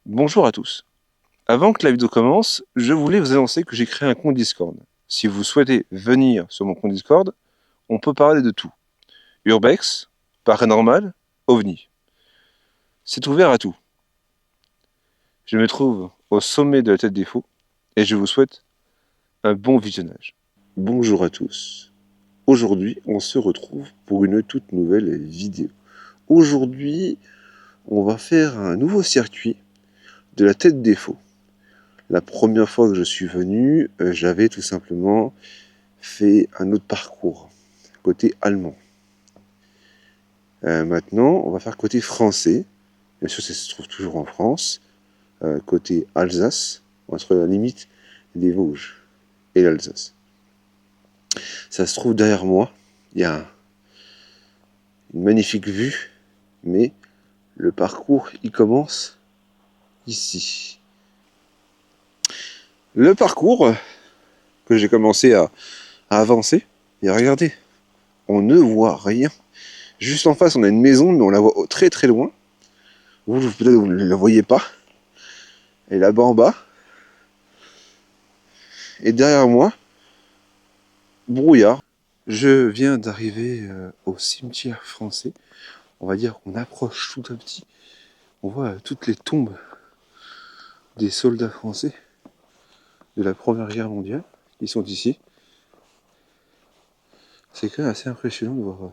Bonjour à tous. Avant que la vidéo commence, je voulais vous annoncer que j'ai créé un compte Discord. Si vous souhaitez venir sur mon compte Discord, on peut parler de tout. Urbex, paranormal, ovni. C'est ouvert à tout. Je me trouve au sommet de la tête des faux et je vous souhaite un bon visionnage. Bonjour à tous. Aujourd'hui, on se retrouve pour une toute nouvelle vidéo. Aujourd'hui, on va faire un nouveau circuit de la tête des faux. La première fois que je suis venu, j'avais tout simplement fait un autre parcours, côté allemand. Maintenant, on va faire côté français. Bien sûr, ça se trouve toujours en France. Côté Alsace, entre la limite des Vosges et l'Alsace. Ça se trouve derrière moi. Il y a une magnifique vue, mais le parcours, il commence ici. Le parcours que j'ai commencé à avancer, et regardez, on ne voit rien. Juste en face, on a une maison, mais on la voit très très loin. Vous, peut-être vous ne la voyez pas. Et là-bas en bas. Et derrière moi, brouillard. Je viens d'arriver au cimetière français. On va dire qu'on approche tout à petit. On voit toutes les tombes des soldats français de la Première Guerre mondiale qui sont ici. C'est quand même assez impressionnant de voir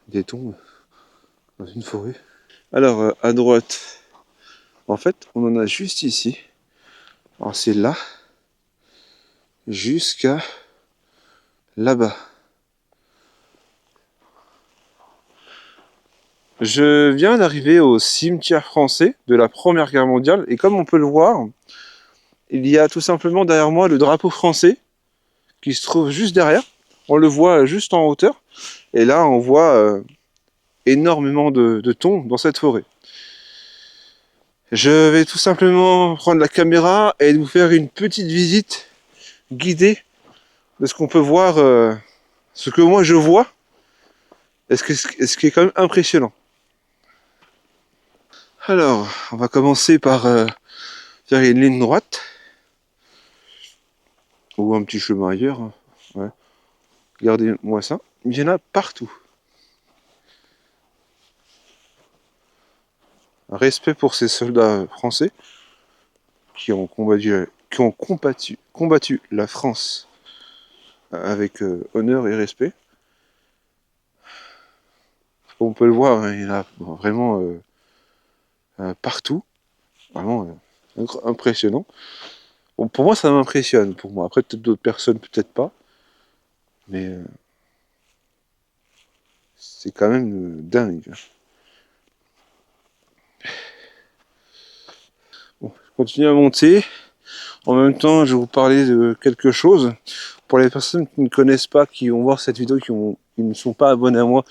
des tombes dans une forêt. Alors, à droite, en fait, on en a juste ici. Alors, c'est là, jusqu'à là-bas. Je viens d'arriver au cimetière français de la Première Guerre mondiale et comme on peut le voir, il y a tout simplement derrière moi le drapeau français qui se trouve juste derrière. On le voit juste en hauteur et là on voit énormément de tombes dans cette forêt. Je vais tout simplement prendre la caméra et vous faire une petite visite guidée de ce qu'on peut voir, ce que moi je vois, et ce qui est quand même impressionnant. Alors, on va commencer par faire une ligne droite. Ou un petit chemin ailleurs. Ouais. Regardez-moi ça. Il y en a partout. Un respect pour ces soldats français qui ont combattu la France avec honneur et respect. On peut le voir, hein, il y en a vraiment partout. Vraiment impressionnant. Bon, pour moi, ça m'impressionne. Pour moi, après, peut-être d'autres personnes, peut-être pas. Mais c'est quand même dingue. Bon, je continue à monter. En même temps, je vais vous parler de quelque chose. Pour les personnes qui ne connaissent pas, qui vont voir cette vidéo, qui ne sont pas abonnés à moi,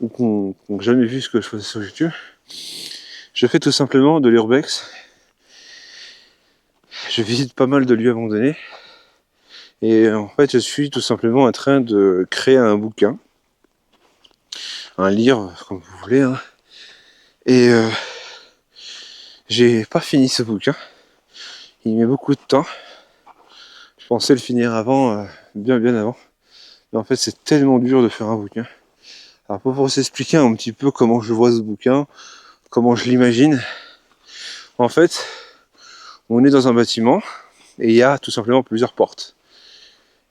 ou qui n'ont jamais vu ce que je faisais sur YouTube, je fais tout simplement de l'urbex. Je visite pas mal de lieux abandonnés. Et en fait, je suis tout simplement en train de créer un bouquin. Un livre, comme vous voulez. Hein. Et j'ai pas fini ce bouquin. Il met beaucoup de temps. Je pensais le finir avant, bien avant. Mais en fait, c'est tellement dur de faire un bouquin. Alors pour vous expliquer un petit peu comment je vois ce bouquin, comment je l'imagine, en fait, on est dans un bâtiment et il y a tout simplement plusieurs portes.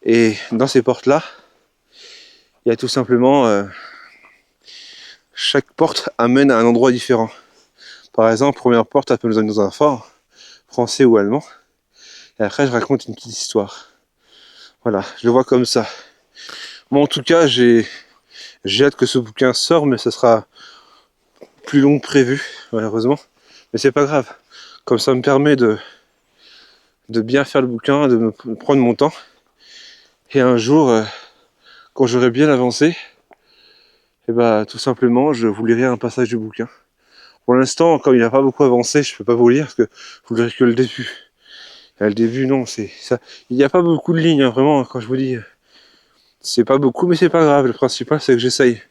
Et dans ces portes-là, il y a tout simplement chaque porte amène à un endroit différent. Par exemple, première porte, elle peut nous amener dans un fort, français ou allemand. Et après, je raconte une petite histoire. Voilà, je le vois comme ça. Bon, en tout cas, j'ai hâte que ce bouquin sorte, mais ça sera plus long que prévu, malheureusement. Mais c'est pas grave. Comme ça me permet de bien faire le bouquin, de me prendre mon temps. Et un jour, quand j'aurai bien avancé, et bah tout simplement, je vous lirai un passage du bouquin. Pour l'instant, comme il n'a pas beaucoup avancé, je peux pas vous lire parce que vous lirez que le début. Et le début, non, c'est ça. Il n'y a pas beaucoup de lignes, hein, vraiment. Quand je vous dis, c'est pas beaucoup, mais c'est pas grave. Le principal, c'est que j'essaye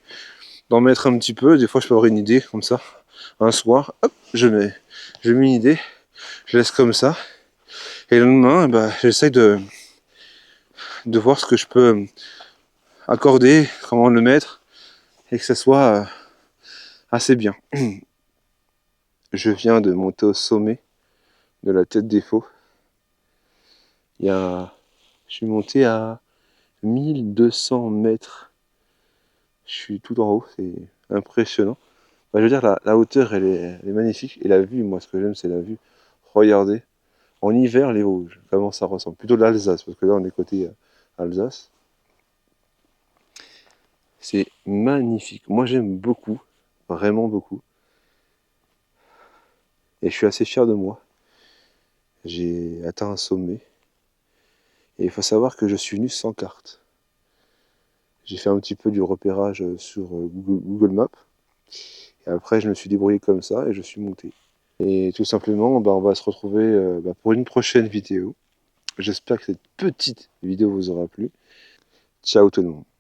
d'en mettre un petit peu. Des fois, je peux avoir une idée comme ça. Un soir, hop, je mets une idée, je laisse comme ça. Et le lendemain, bah, j'essaye de voir ce que je peux accorder, comment le mettre, et que ça soit assez bien. Je viens de monter au sommet de la tête des faux. Je suis monté à 1200 mètres. Je suis tout en haut, c'est impressionnant. Bah, je veux dire, la hauteur, elle est magnifique. Et la vue, moi, ce que j'aime, c'est la vue. Regardez, en hiver, les Vosges, comment ça ressemble. Plutôt l'Alsace, parce que là, on est côté Alsace. C'est magnifique. Moi, j'aime beaucoup, vraiment beaucoup. Et je suis assez fier de moi. J'ai atteint un sommet. Et il faut savoir que je suis venu sans carte. J'ai fait un petit peu du repérage sur Google Maps. Et après, je me suis débrouillé comme ça et je suis monté. Et tout simplement, bah, on va se retrouver pour une prochaine vidéo. J'espère que cette petite vidéo vous aura plu. Ciao tout le monde.